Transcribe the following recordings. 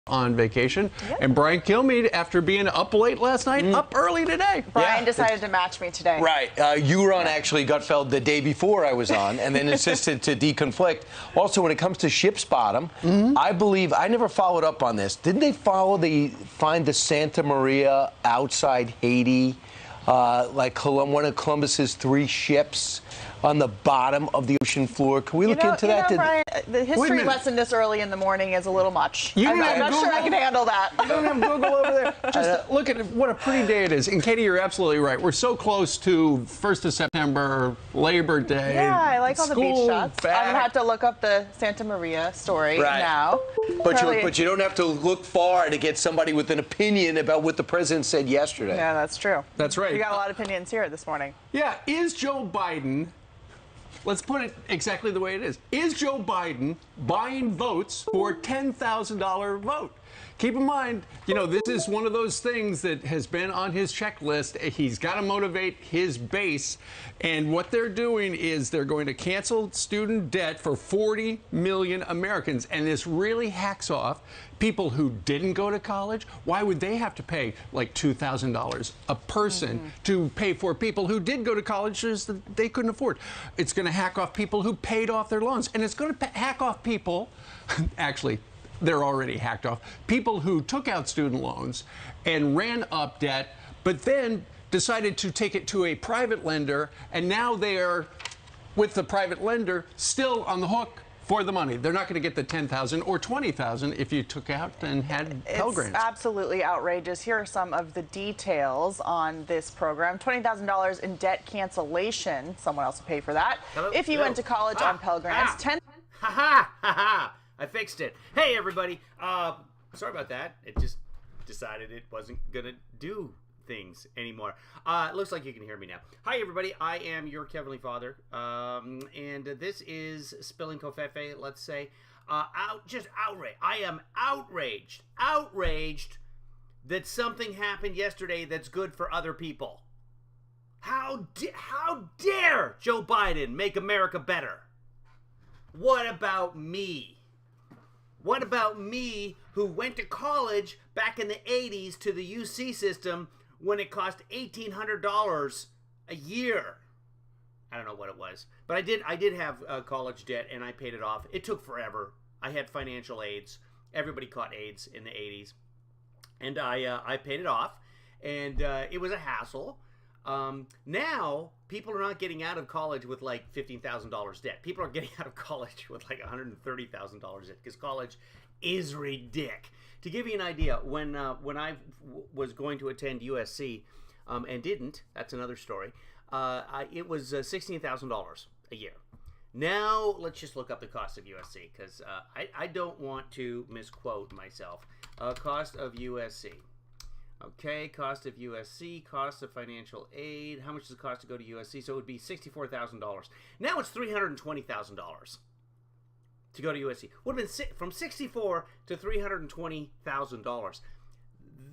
On vacation. And Brian Kilmeade, after being up late last night, up early today. Brian decided to match me today. Right. You were on actually Gutfeld the day before I was on, and then insisted to deconflict. Also, when it comes to ship's bottom, I believe, I never followed up on this. Didn't they find the Santa Maria outside Haiti, like one of Columbus's 3 ships on the bottom of the ocean floor? Can we look into that? Brian, the history lesson this early in the morning is a little much. I'm not sure I can handle that. You don't have Google over there? Just look at what a pretty day it is. And Katie, you're absolutely right. We're so close to 1st of September, Labor Day. Yeah, I like all the beach shots. Back. I'm going to have to look up the Santa Maria story now. But you don't have to look far to get somebody with an opinion about what the president said yesterday. Yeah, that's true. That's right. You got a lot of opinions here this morning. Yeah, is Joe Biden... Let's put it exactly the way it is. Is Joe Biden buying votes for a $10,000 vote? Keep in mind, this is one of those things that has been on his checklist. He's got to motivate his base. And what they're doing is they're going to cancel student debt for 40 million Americans. And this really hacks off people who didn't go to college. Why would they have to pay like $2,000 a person to pay for people who did go to colleges that they couldn't afford? It's going to hack off people who paid off their loans. And it's going to hack off people, actually, they're already hacked off, people who took out student loans and ran up debt, but then decided to take it to a private lender, and now they are, with the private lender, still on the hook for the money. They're not going to get the $10,000 or $20,000 if you took out and had Pell Grants. It's absolutely outrageous. Here are some of the details on this program. $20,000 in debt cancellation. Someone else will pay for that. If you went to college on Pell Grants. I fixed it. Hey, everybody. Sorry about that. It just decided it wasn't going to do things anymore. Looks like you can hear me now. Hi, everybody. I am your KevinlyFather. And this is Spilling Covfefe, let's say. Just outraged. I am outraged. Outraged that something happened yesterday that's good for other people. How dare Joe Biden make America better? What about me? What about me who went to college back in the 80s to the UC system when it cost $1,800 a year? I don't know what it was, but I did have college debt and I paid it off. It took forever. I had financial aids. Everybody caught AIDS in the 80s. And I paid it off, and it was a hassle. Now, people are not getting out of college with like $15,000 debt. People are getting out of college with like $130,000 debt because college is ridiculous. To give you an idea, when I was going to attend USC and didn't, that's another story, it was $16,000 a year. Now, let's just look up the cost of USC because I don't want to misquote myself. Cost of USC. Okay, cost of USC, cost of financial aid. How much does it cost to go to USC? So it would be $64,000. Now it's $320,000 to go to USC. Would have been from $64,000 to $320,000.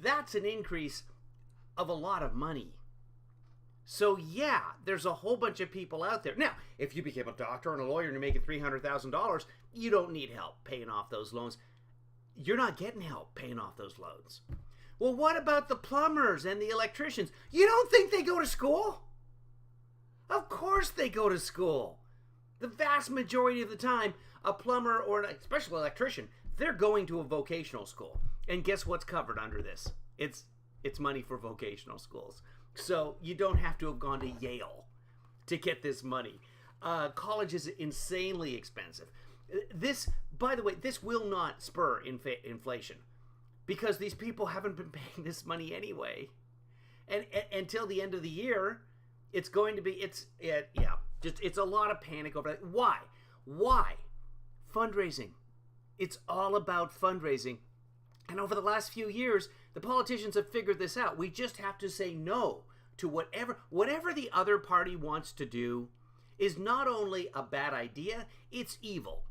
That's an increase of a lot of money. So yeah, there's a whole bunch of people out there. Now, if you became a doctor and a lawyer and you're making $300,000, you don't need help paying off those loans. You're not getting help paying off those loans. Well, what about the plumbers and the electricians? You don't think they go to school? Of course they go to school. The vast majority of the time, a plumber or a special electrician, they're going to a vocational school. And guess what's covered under this? It's money for vocational schools. So you don't have to have gone to Yale to get this money. College is insanely expensive. This, by the way, this will not spur inflation. Because these people haven't been paying this money anyway. And until the end of the year, It's going to be, it's a lot of panic over that. Why? Fundraising. It's all about fundraising. And over the last few years, the politicians have figured this out. We just have to say no to whatever the other party wants to do is not only a bad idea, it's evil.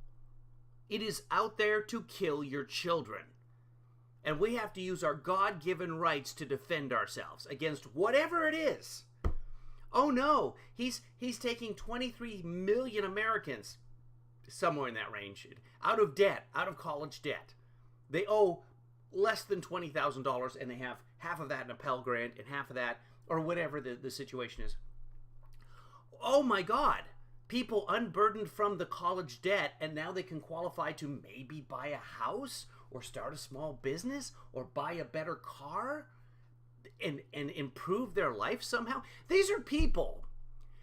It is out there to kill your children. And we have to use our God-given rights to defend ourselves against whatever it is. Oh no, he's taking 23 million Americans, somewhere in that range, out of debt, out of college debt. They owe less than $20,000 and they have half of that in a Pell Grant and half of that, or whatever the situation is. Oh my God, people unburdened from the college debt, and now they can qualify to maybe buy a house or start a small business or buy a better car and improve their life somehow. These are people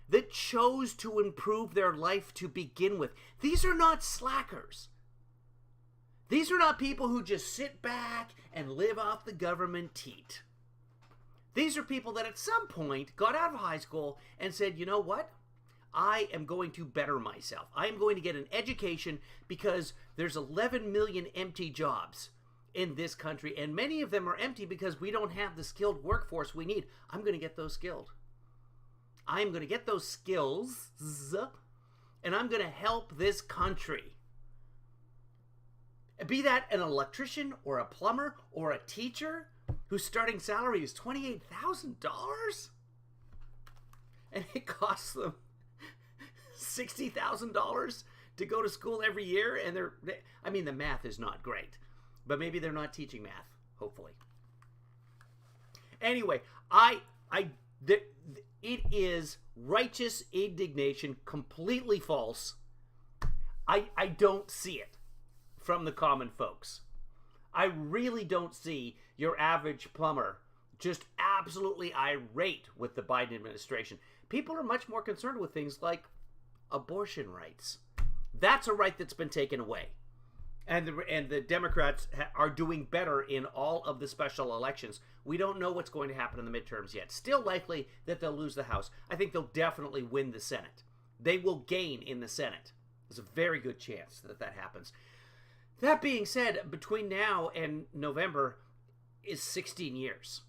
that chose to improve their life to begin with. These are not slackers. These are not people who just sit back and live off the government teat. These are people that at some point got out of high school and said, you know what? I am going to better myself. I am going to get an education because there's 11 million empty jobs in this country, and many of them are empty because we don't have the skilled workforce we need. I'm going to get those skilled. I'm going to get those skills, and I'm going to help this country. Be that an electrician or a plumber or a teacher whose starting salary is $28,000, and it costs them $60,000 to go to school every year, and the math is not great, but maybe they're not teaching math, hopefully. Anyway, it is righteous indignation, completely false. I don't see it from the common folks. I really don't see your average plumber just absolutely irate with the Biden administration. People are much more concerned with things like abortion rights. That's a right that's been taken away. And the Democrats are doing better in all of the special elections. We don't know what's going to happen in the midterms yet. Still likely that they'll lose the House. I think they'll definitely win the Senate. They will gain in the Senate. There's a very good chance that happens. That being said, between now and November is 16 years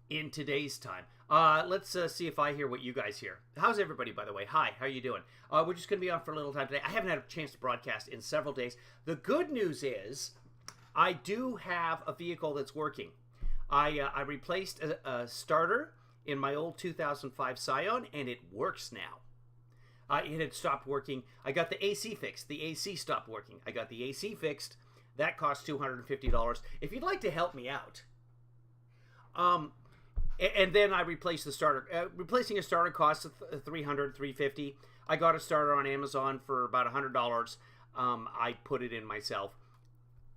in today's time. Let's see if I hear what you guys hear. How's everybody, by the way? Hi, how are you doing? We're just going to be on for a little time today. I haven't had a chance to broadcast in several days. The good news is I do have a vehicle that's working. I replaced a starter in my old 2005 Scion, and it works now. It had stopped working. I got the AC fixed. The AC stopped working. I got the AC fixed. That cost $250. If you'd like to help me out, and then I replaced the starter. Replacing a starter costs $300, $350. I got a starter on Amazon for about $100. I put it in myself.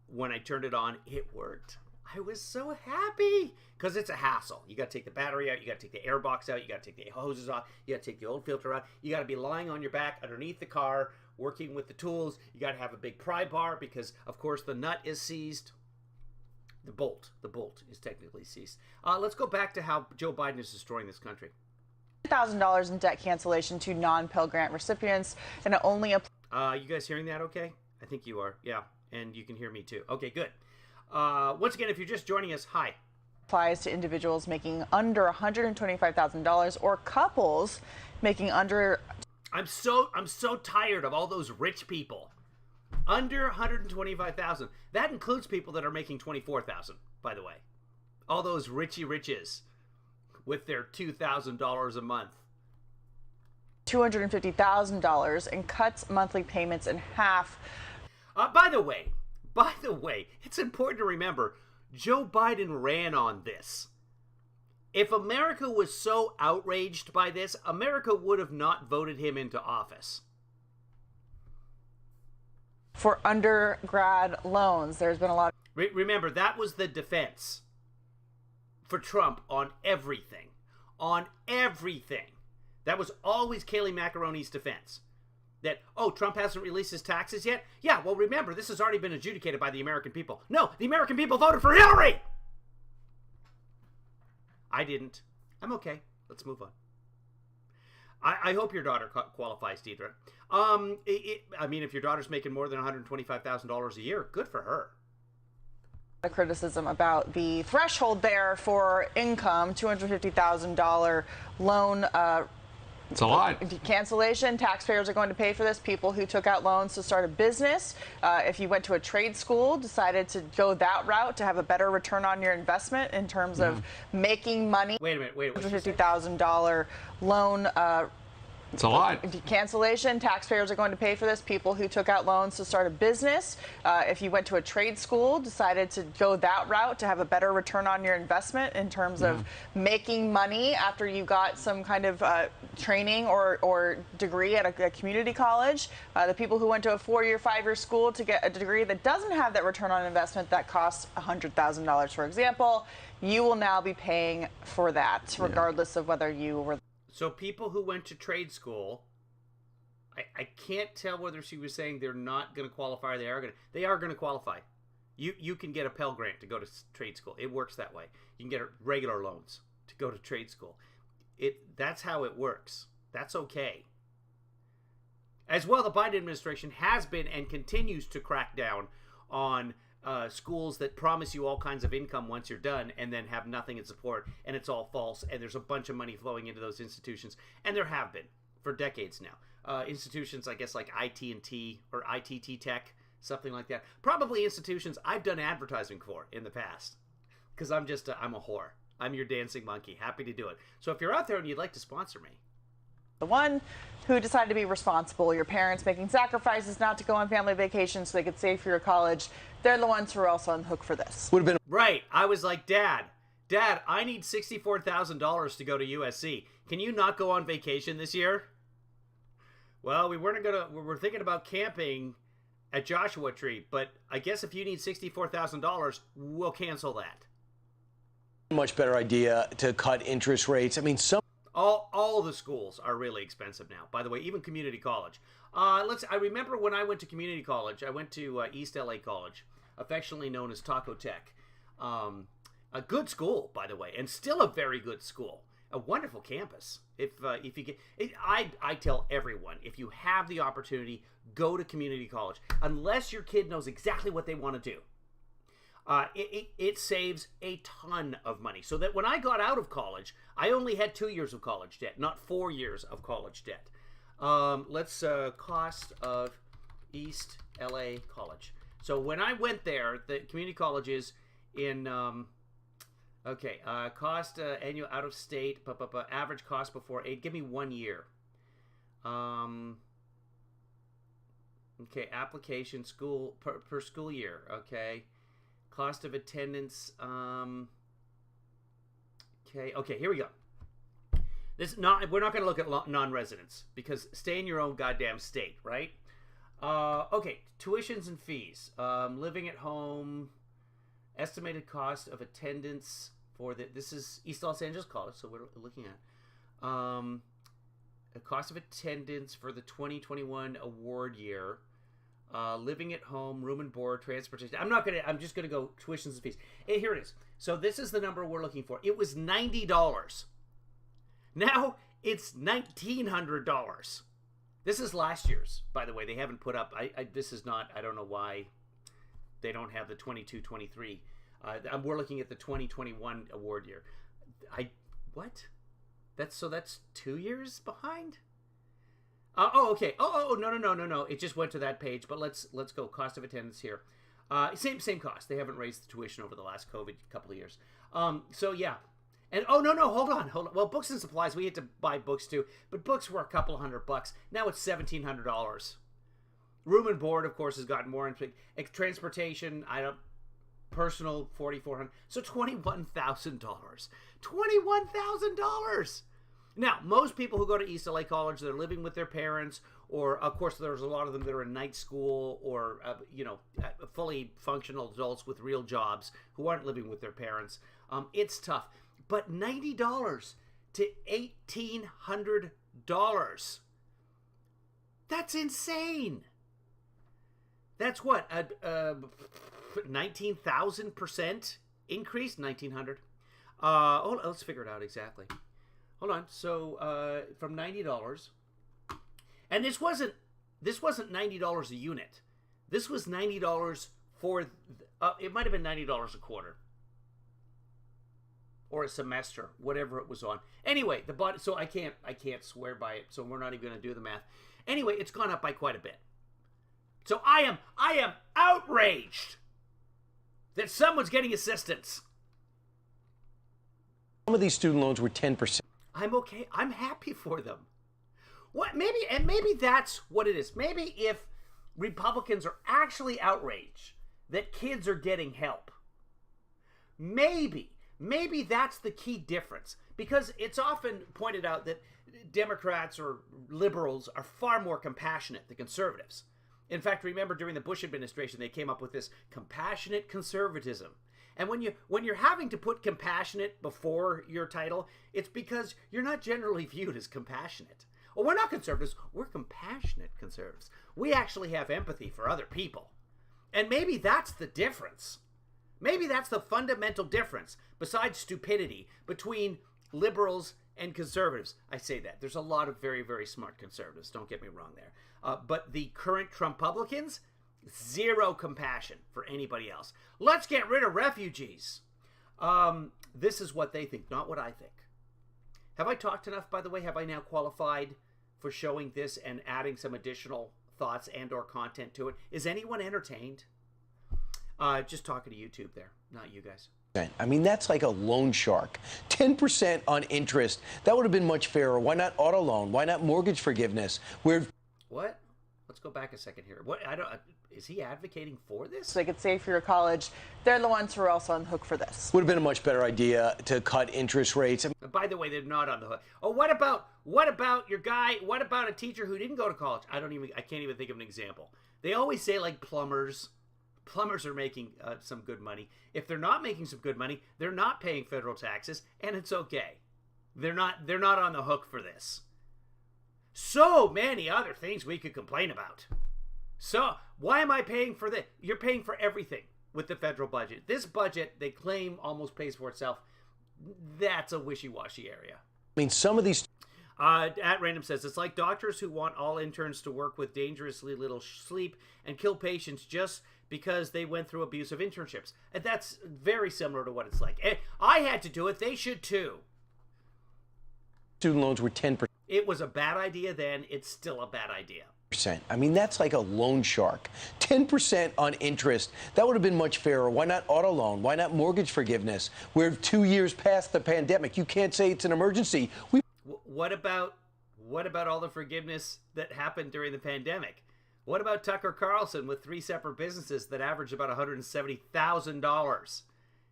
When I turned it on, it worked. I was so happy because it's a hassle. You got to take the battery out. You got to take the air box out. You got to take the hoses off. You got to take the old filter out. You got to be lying on your back underneath the car, working with the tools. You got to have a big pry bar because, of course, the nut is seized. The bolt is technically seized. Let's go back to how Joe Biden is destroying this country. $1,000 in debt cancellation to non-Pell Grant recipients, and it only applies. You guys hearing that okay? I think you are. Yeah, and you can hear me too. Okay, good. Once again, if you're just joining us, hi. Applies to individuals making under $125,000 or couples making under. I'm so tired of all those rich people. Under $125,000. That includes people that are making $24,000, by the way. All those richy riches with their $2,000 a month. $250,000 and cuts monthly payments in half. By the way, it's important to remember, Joe Biden ran on this. If America was so outraged by this, America would have not voted him into office. For undergrad loans, there's been a lot. Remember, that was the defense for Trump on everything. On everything. That was always Kayleigh Macaroni's defense. That, Trump hasn't released his taxes yet? Yeah, well, remember, this has already been adjudicated by the American people. No, the American people voted for Hillary! I didn't. I'm okay. Let's move on. I hope your daughter qualifies, Deidre. I mean, if your daughter's making more than $125,000 a year, good for her. Criticism about the threshold there for income, $250,000 loan It's a lot. cancellation. Taxpayers are going to pay for this. People who took out loans to start a business, if you went to a trade school, decided to go that route to have a better return on your investment in terms of making money. Wait a minute. Wait. $250,000 loan It's a lot. cancellation. Taxpayers are going to pay for this. People who took out loans to start a business, if you went to a trade school, decided to go that route to have a better return on your investment in terms of making money after you got some kind of training or degree at a community college. The people who went to a 4-year, 5-year school to get a degree that doesn't have that return on investment that costs $100,000, for example, you will now be paying for that, regardless of whether you were. So people who went to trade school, I can't tell whether she was saying they're not going to qualify or they are going to qualify. You can get a Pell Grant to go to trade school. It works that way. You can get regular loans to go to trade school. That's how it works. That's okay. As well, the Biden administration has been and continues to crack down on schools that promise you all kinds of income once you're done and then have nothing in support, and it's all false, and there's a bunch of money flowing into those institutions, and there have been for decades now. Institutions, I guess, like IT&T or ITT Tech, something like that. Probably institutions I've done advertising for in the past, because I'm a whore. I'm your dancing monkey. Happy to do it. So if you're out there and you'd like to sponsor me. The one who decided to be responsible, your parents making sacrifices not to go on family vacations so they could save for your college, they're the ones who are also on the hook for this. Would have been right. I was like, Dad, I need $64,000 to go to USC. Can you not go on vacation this year? Well, we're thinking about camping at Joshua Tree, but I guess if you need $64,000, we'll cancel that. much better idea to cut interest rates. I mean, some. All the schools are really expensive now. By the way, even community college. I remember when I went to community college. I went to East LA College, affectionately known as Taco Tech. A good school, by the way, and still a very good school. A wonderful campus. If you get, I tell everyone, if you have the opportunity, go to community college. Unless your kid knows exactly what they want to do. It saves a ton of money. So that when I got out of college, I only had 2 years of college debt, not 4 years of college debt. Cost of East LA College. So when I went there, the community colleges in, cost annual out of state, average cost before aid. Give me 1 year. Application school per school year. Okay. Cost of attendance. Okay, here we go. We're not going to look at non-residents because stay in your own goddamn state, right? Tuitions and fees. Living at home. Estimated cost of attendance for this is East Los Angeles College, so we're looking at the cost of attendance for the 2021 award year. Living at home, room and board, transportation. I'm just gonna go tuitions and fees. Hey, here it is. So this is the number we're looking for. It was $90. Now it's $1,900. This is last year's, by the way. They haven't put up. This is not. I don't know why they don't have the 22-23. We're looking at the 2021 award year. What? That's 2 years behind. Okay. No. It just went to that page, but let's go. Cost of attendance here. Same cost. They haven't raised the tuition over the last COVID couple of years. Yeah. And hold on. Well, books and supplies, we had to buy books too, but books were a couple $100. Now it's $1,700. Room and board, of course, has gotten more. Transportation, personal, $4,400. So $21,000. $21,000. Now, most people who go to East LA College, they're living with their parents, or, of course, there's a lot of them that are in night school or, fully functional adults with real jobs who aren't living with their parents. It's tough. But $90 to $1,800. That's insane. That's what? 19,000% increase? 1,900. Let's figure it out exactly. hold on. So from $90, and this wasn't $90 a unit. This was $90 for it might have been $90 a quarter or a semester, whatever it was on. Anyway, so I can't swear by it. So we're not even going to do the math. Anyway, it's gone up by quite a bit. So I am outraged that someone's getting assistance. Some of these student loans were 10%. I'm okay. I'm happy for them. Maybe that's what it is. Maybe if Republicans are actually outraged that kids are getting help, maybe that's the key difference. Because it's often pointed out that Democrats or liberals are far more compassionate than conservatives. In fact, remember during the Bush administration, they came up with this compassionate conservatism. And when you're having to put compassionate before your title, it's because you're not generally viewed as compassionate. Well, we're not conservatives. We're compassionate conservatives. We actually have empathy for other people. And maybe that's the difference. Maybe that's the fundamental difference, besides stupidity, between liberals and conservatives. I say that. There's a lot of very, very smart conservatives. Don't get me wrong there. But the current Trumpublicans, zero compassion for anybody else. Let's get rid of refugees. This is what they think, not what I think. Have I talked enough, by the way? Have I now qualified for showing this and adding some additional thoughts and or content to it? Is anyone entertained? Just talking to YouTube there, not you guys. I mean, that's like a loan shark. 10% on interest. That would have been much fairer. Why not auto loan? Why not mortgage forgiveness? What? Let's go back a second here. What? Is he advocating for this? So they could save for your college. They're the ones who are also on the hook for this. Would have been a much better idea to cut interest rates. By the way, they're not on the hook. Oh, what about your guy? What about a teacher who didn't go to college? I can't even think of an example. They always say like plumbers. Plumbers are making some good money. If they're not making some good money, they're not paying federal taxes, and it's okay. They're not on the hook for this. So many other things we could complain about. So why am I paying for this? You're paying for everything with the federal budget. This budget, they claim, almost pays for itself. That's a wishy-washy area. I mean, some of these... At Random says, it's like doctors who want all interns to work with dangerously little sleep and kill patients just because they went through abusive internships. And that's very similar to what it's like. I had to do it. They should too. Student loans were 10%. It was a bad idea then. It's still a bad idea. I mean, that's like a loan shark. 10% on interest. That would have been much fairer. Why not auto loan? Why not mortgage forgiveness? We're 2 years past the pandemic. You can't say it's an emergency. What about all the forgiveness that happened during the pandemic? What about Tucker Carlson with 3 separate businesses that averaged about $170,000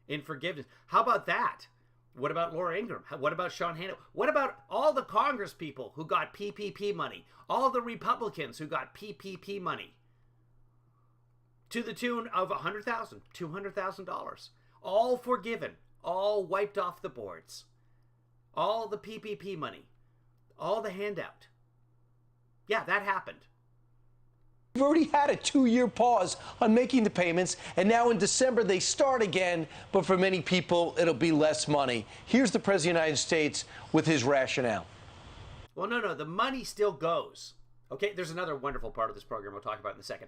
in forgiveness? How about that? What about Laura Ingraham? What about Sean Hannity? What about all the Congress people who got PPP money? All the Republicans who got PPP money? To the tune of $100,000, $200,000. All forgiven. All wiped off the boards. All the PPP money. All the handout. Yeah, that happened. We've already had a 2-year pause on making the payments, and now in December they start again, but for many people it'll be less money. Here's the President of the United States with his rationale. Well, no, the money still goes. Okay, there's another wonderful part of this program we'll talk about in a second.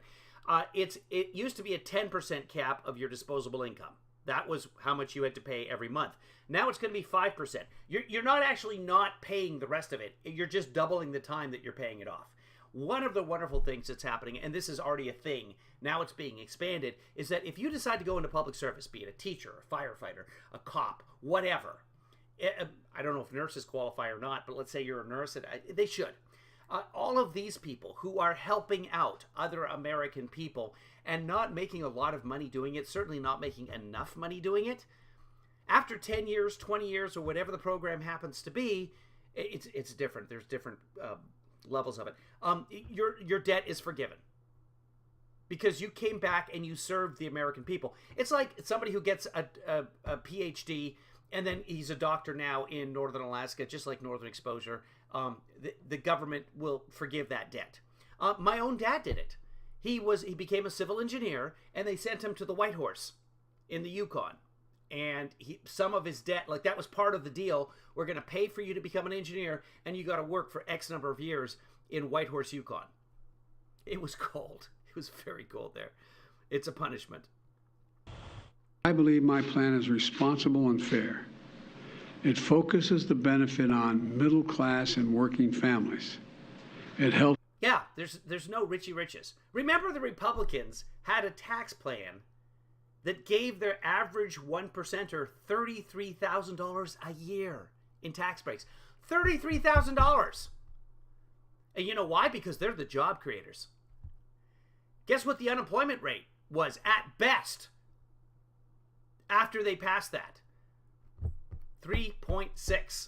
It used to be a 10% cap of your disposable income. That was how much you had to pay every month. Now it's going to be 5%. You're not actually not paying the rest of it. You're just doubling the time that you're paying it off. One of the wonderful things that's happening, and this is already a thing, now it's being expanded, is that if you decide to go into public service, be it a teacher, a firefighter, a cop, whatever, I don't know if nurses qualify or not, but let's say you're a nurse, they should. All of these people who are helping out other American people and not making a lot of money doing it, certainly not making enough money doing it, after 10 years, 20 years, or whatever the program happens to be, it's different. There's different levels of it. Your debt is forgiven because you came back and you served the American people. It's like somebody who gets a PhD and then he's a doctor now in Northern Alaska, just like Northern Exposure. The government will forgive that debt. My own dad did it. He became a civil engineer and they sent him to the White Horse in the Yukon. and some of his debt, like that was part of the deal. We're going to pay for you to become an engineer, and you got to work for X number of years in Whitehorse, Yukon. It was cold. It was very cold there. It's a punishment. I believe my plan is responsible and fair. It focuses the benefit on middle class and working families. It helps. Yeah, there's no Richie Riches. Remember, the Republicans had a tax plan that gave their average 1%er $33,000 a year in tax breaks. $33,000. And you know why? Because they're the job creators. Guess what the unemployment rate was at best after they passed that? 3.6.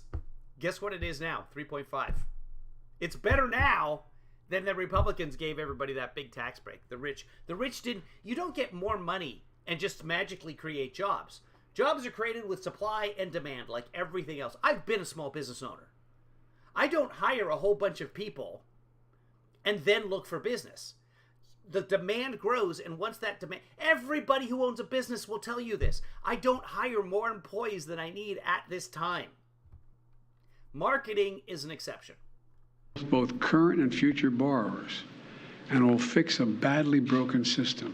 Guess what it is now? 3.5. It's better now than the Republicans gave everybody that big tax break. The rich didn't. You don't get more money and just magically create jobs. Jobs are created with supply and demand, like everything else. I've been a small business owner. I don't hire a whole bunch of people and then look for business. The demand grows, and once that demand, everybody who owns a business will tell you this. I don't hire more employees than I need at this time. Marketing is an exception. Both current and future borrowers, and will fix a badly broken system.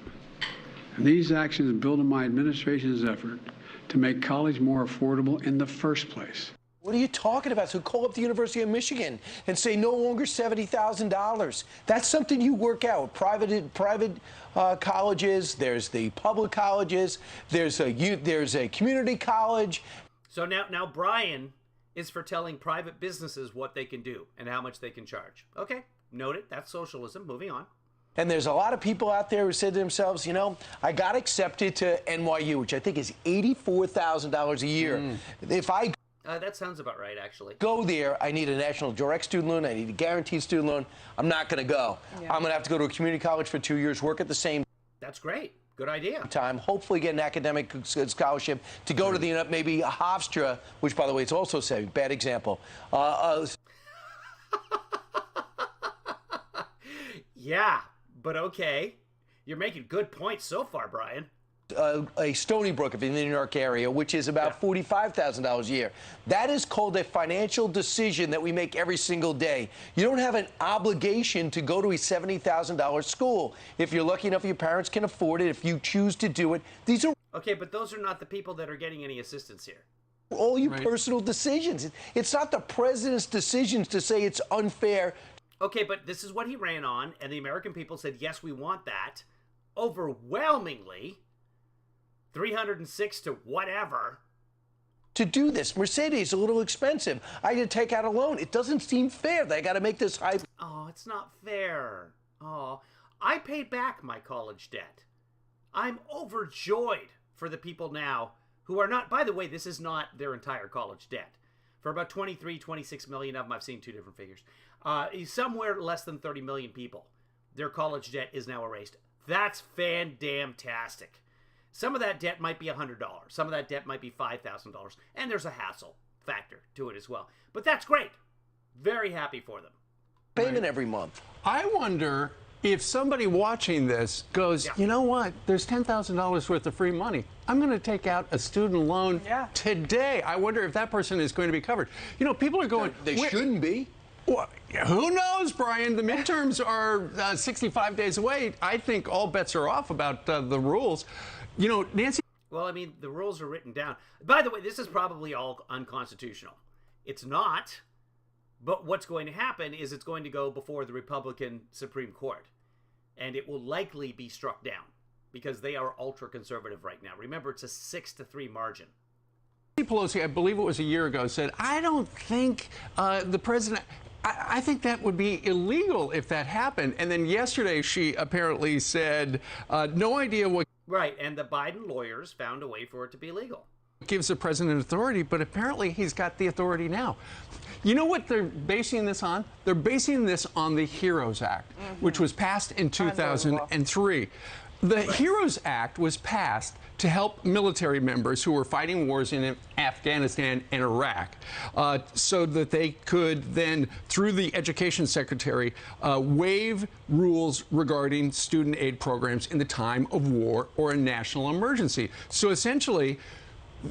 And these actions build on my administration's effort to make college more affordable in the first place. What are you talking about? So call up the University of Michigan and say no longer $70,000. That's something you work out. Private colleges. There's the public colleges. There's a community college. So now Brian is for telling private businesses what they can do and how much they can charge. Okay, noted. That's socialism. Moving on. And there's a lot of people out there who said to themselves, you know, I got accepted to NYU, which I think is $84,000 a year. If I that sounds about right, actually. go there, I need a national direct student loan, I need a guaranteed student loan. I'm not going to go. Yeah. I'm going to have to go to a community college for 2 years, work at the same That's great. Good idea. time, hopefully get an academic scholarship to go to the, maybe Hofstra, which, by the way, it's also saving. Bad example. Yeah, but okay. You're making good points so far, Brian. A Stony Brook, if you're in the New York area, which is about $45,000 a year. That is called a financial decision that we make every single day. You don't have an obligation to go to a $70,000 school. If you're lucky enough your parents can afford it, if you choose to do it, these are Okay, but those are not the people that are getting any assistance here. all your personal decisions. It's not the president's decisions to say it's unfair. Okay, but this is what he ran on, and the American people said, yes, we want that. Overwhelmingly, 306 to whatever. To do this, Mercedes a little expensive. I had to take out a loan. It doesn't seem fair that I got to make this high. Oh, it's not fair. Oh, I paid back my college debt. I'm overjoyed for the people now who are not, by the way, this is not their entire college debt. For about 23, 26 million of them, I've seen two different figures. Somewhere less than 30 million people, their college debt is now erased. That's fan-damn-tastic. Some of that debt might be $100. Some of that debt might be $5,000. And there's a hassle factor to it as well. But that's great. Very happy for them. Payment every month. I wonder if somebody watching this goes, you know what? There's $10,000 worth of free money. I'm going to take out a student loan today. I wonder if that person is going to be covered. You know, people are going. They shouldn't be. Well, who knows, Brian? The midterms are 65 days away. I think all bets are off about the rules. You know, Nancy. Well, I mean, the rules are written down. By the way, this is probably all unconstitutional. It's not. But what's going to happen is it's going to go before the Republican Supreme Court. And it will likely be struck down because they are ultra-conservative right now. Remember, it's a 6-3 margin. Nancy Pelosi, I believe it was a year ago, said, I don't think the president... I think that would be illegal if that happened. And then yesterday she apparently said, no idea what... Right, and the Biden lawyers found a way for it to be legal. Gives the president authority, but apparently he's got the authority now. You know what they're basing this on? They're basing this on the HEROES Act, which was passed in 2003. The HEROES Act was passed to help military members who were fighting wars in Afghanistan and Iraq so that they could then, through the Education Secretary, waive rules regarding student aid programs in the time of war or a national emergency. So essentially,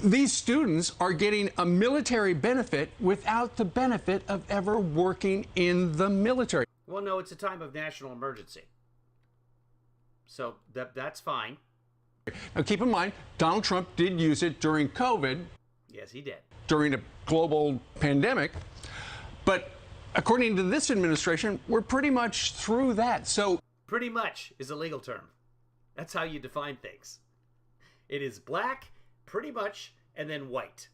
These students are getting a military benefit without the benefit of ever working in the military. Well, no, it's a time of national emergency. So that's fine. Now, keep in mind, Donald Trump did use it during COVID. Yes, he did. During a global pandemic. But according to this administration, we're pretty much through that. So pretty much is a legal term. That's how you define things. It is black, pretty much, and then white.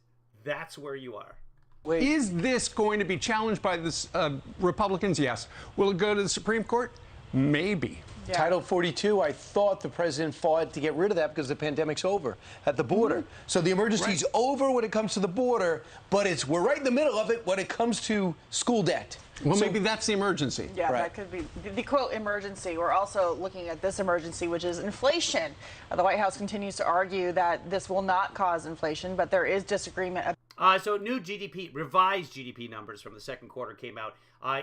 That's where you are. Wait. Is this going to be challenged by the Republicans? Yes. Will it go to the Supreme Court? Maybe. Yeah. Title 42, I thought the president fought to get rid of that because the pandemic's over at the border. So the emergency's over when it comes to the border, but we're right in the middle of it when it comes to school debt. Well, maybe that's the emergency. Yeah, that could be the quote emergency. We're also looking at this emergency, which is inflation. The White House continues to argue that this will not cause inflation, but there is disagreement. So new revised GDP numbers from the second quarter came out.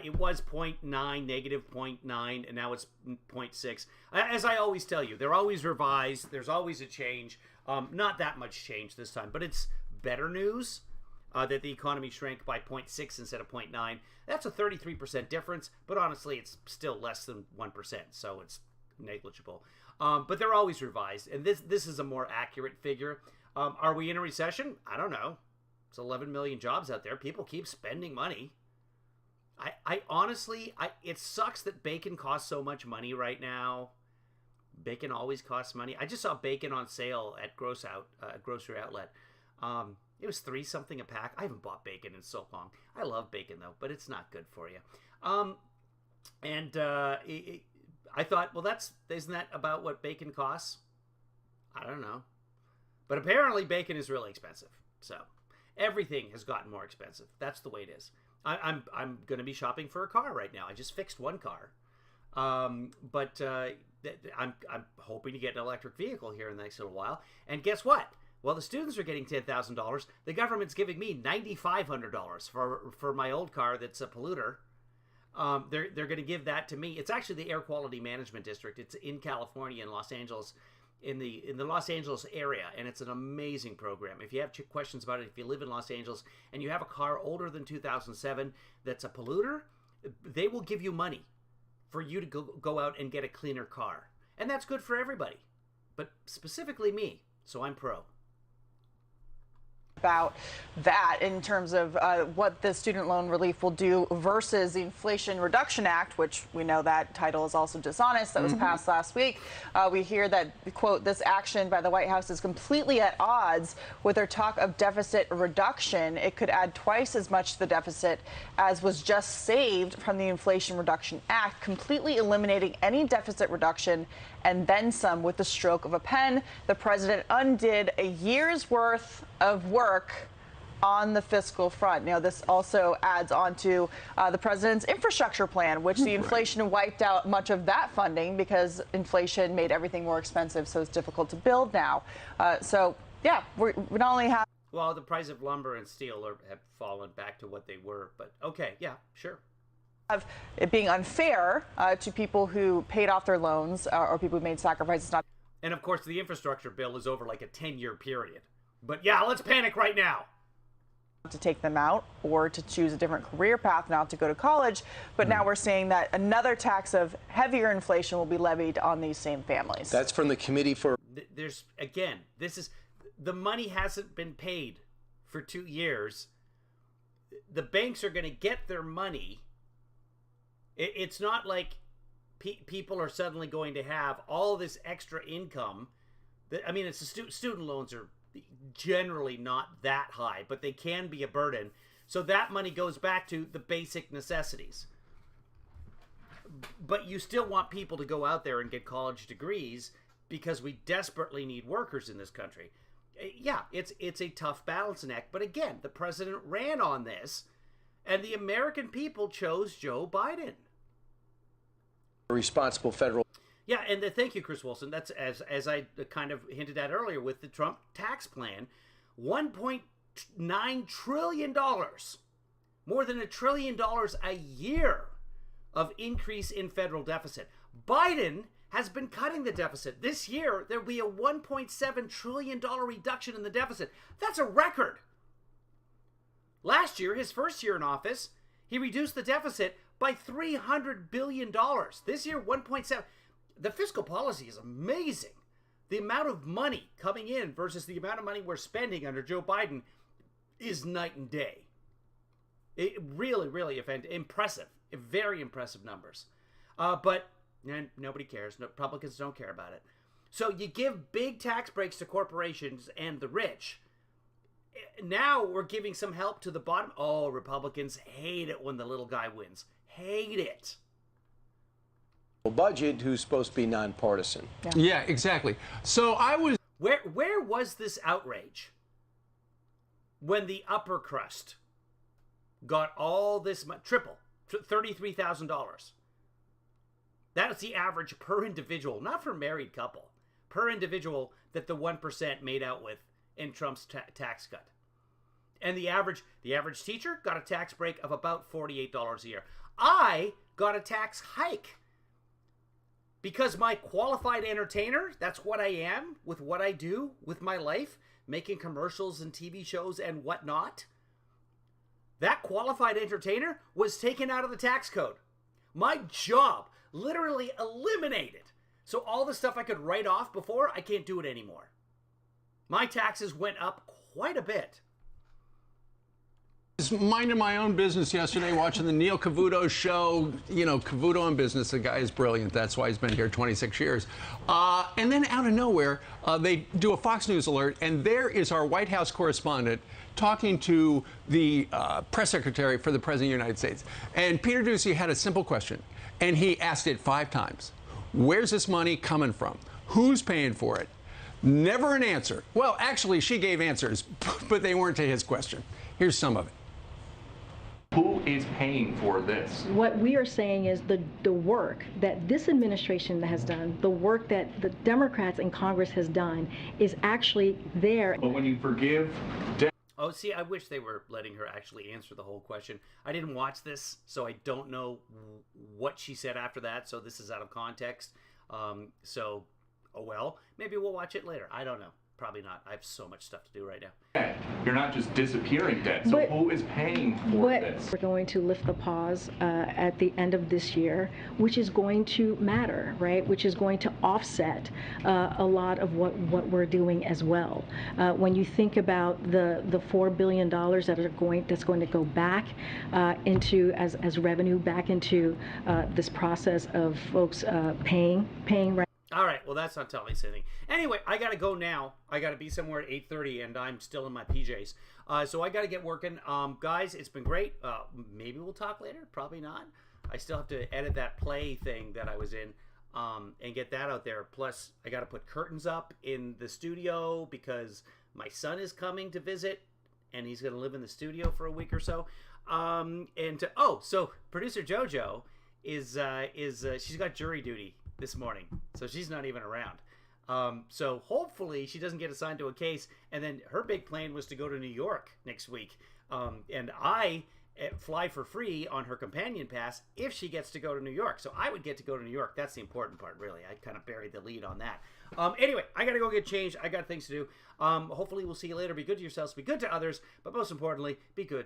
It was 0.9, negative 0.9, and now it's 0.6. As I always tell you, they're always revised. There's always a change. Not that much change this time, but it's better news that the economy shrank by 0.6 instead of 0.9. That's a 33% difference, but honestly, it's still less than 1%, so it's negligible. But they're always revised, and this is a more accurate figure. Are we in a recession? I don't know. It's 11 million jobs out there. People keep spending money. I honestly, it sucks that bacon costs so much money right now. Bacon always costs money. I just saw bacon on sale at grocery outlet. It was $3 something a pack. I haven't bought bacon in so long. I love bacon though, but it's not good for you. I thought, well, isn't that about what bacon costs? I don't know, but apparently bacon is really expensive. So everything has gotten more expensive. That's the way it is. I'm going to be shopping for a car right now. I just fixed one car, but I'm hoping to get an electric vehicle here in the next little while. And guess what? Well, the students are getting $10,000. The government's giving me $9,500 for my old car that's a polluter. They're going to give that to me. It's actually the Air Quality Management District. It's in California, in Los Angeles, in the Los Angeles area, and it's an amazing program. If you have questions about it, if you live in Los Angeles and you have a car older than 2007 that's a polluter, they will give you money for you to go out and get a cleaner car. And that's good for everybody, but specifically me, so I'm pro. About that in terms of what the student loan relief will do versus the Inflation Reduction Act, which we know that title is also dishonest, that was passed last week. We hear that, quote, this action by the White House is completely at odds with their talk of deficit reduction. It could add twice as much to the deficit as was just saved from the Inflation Reduction Act, completely eliminating any deficit reduction and then some with the stroke of a pen. The president undid a year's worth of work on the fiscal front. Now, this also adds on to the president's infrastructure plan, which the inflation wiped out much of that funding because inflation made everything more expensive, so it's difficult to build now. So, yeah, we not only have... Well, the price of lumber and steel have fallen back to what they were, but okay, yeah, sure. Of it being unfair to people who paid off their loans or people who made sacrifices. And of course, the infrastructure bill is over like a 10-year period. But yeah, let's panic right now. To take them out or to choose a different career path, not to go to college. But now we're seeing that another tax of heavier inflation will be levied on these same families. That's from the committee for... There's, again, the money hasn't been paid for 2 years. The banks are going to get their money. It's not like people are suddenly going to have all this extra income. I mean, it's student loans are generally not that high, but they can be a burden. So that money goes back to the basic necessities. But you still want people to go out there and get college degrees because we desperately need workers in this country. Yeah, it's a tough balancing act. But again, the president ran on this, and the American people chose Joe Biden. Responsible federal. Yeah, and thank you, Chris Wilson. That's as I kind of hinted at earlier with the Trump tax plan, $1.9 trillion, more than $1 trillion a year of increase in federal deficit. Biden has been cutting the deficit. This year, there will be a $1.7 trillion reduction in the deficit. That's a record. Last year, his first year in office, he reduced the deficit by $300 billion. This year, 1.7. The fiscal policy is amazing. The amount of money coming in versus the amount of money we're spending under Joe Biden is night and day. It really, really impressive. Very impressive numbers. But nobody cares. No, Republicans don't care about it. So you give big tax breaks to corporations and the rich. Now we're giving some help to the bottom. Oh, Republicans hate it when the little guy wins. Hate it. Budget who's supposed to be nonpartisan. Yeah, exactly. So I was. Where was this outrage when the upper crust got all this triple, $33,000? That's the average per individual, not for a married couple, per individual that the 1% made out with in Trump's tax cut. And the average teacher got a tax break of about $48 a year. I got a tax hike because my qualified entertainer, that's what I am with what I do with my life, making commercials and TV shows and whatnot. That qualified entertainer was taken out of the tax code. My job literally eliminated. So all the stuff I could write off before, I can't do it anymore. My taxes went up quite a bit. I was minding my own business yesterday, watching the Neil Cavuto show. You know, Cavuto on Business, the guy is brilliant. That's why he's been here 26 years. And then out of nowhere, they do a Fox News alert, and there is our White House correspondent talking to the press secretary for the President of the United States. And Peter Doocy had a simple question, and he asked it 5 times. Where's this money coming from? Who's paying for it? Never an answer. Well, actually, she gave answers, but they weren't to his question. Here's some of it. Who is paying for this? What we are saying is the work that this administration has done, the work that the Democrats in Congress has done, is actually there. But when you forgive... Oh, see, I wish they were letting her actually answer the whole question. I didn't watch this, so I don't know what she said after that, so this is out of context. Oh well, maybe we'll watch it later. I don't know. Probably not. I have so much stuff to do right now. You're not just disappearing debt. So who is paying for this? We're going to lift the pause at the end of this year, which is going to matter, right? Which is going to offset a lot of what we're doing as well. When you think about the $4 billion that's going to go back into as revenue back into this process of folks paying right. All right, well, that's not telling us anything. Anyway, I got to go now. I got to be somewhere at 8:30, and I'm still in my PJs. So I got to get working. Guys, it's been great. Maybe we'll talk later. Probably not. I still have to edit that play thing that I was in and get that out there. Plus, I got to put curtains up in the studio because my son is coming to visit, and he's going to live in the studio for a week or so. So producer JoJo is she's got jury duty this morning, so she's not even around. So hopefully she doesn't get assigned to a case, and then her big plan was to go to New York next week. And I fly for free on her companion pass if she gets to go to New York. So I would get to go to New York. That's the important part, really. I kind of buried the lead on that. Anyway, I got to go get changed. I got things to do. Hopefully we'll see you later. Be good to yourselves, be good to others, but most importantly, be good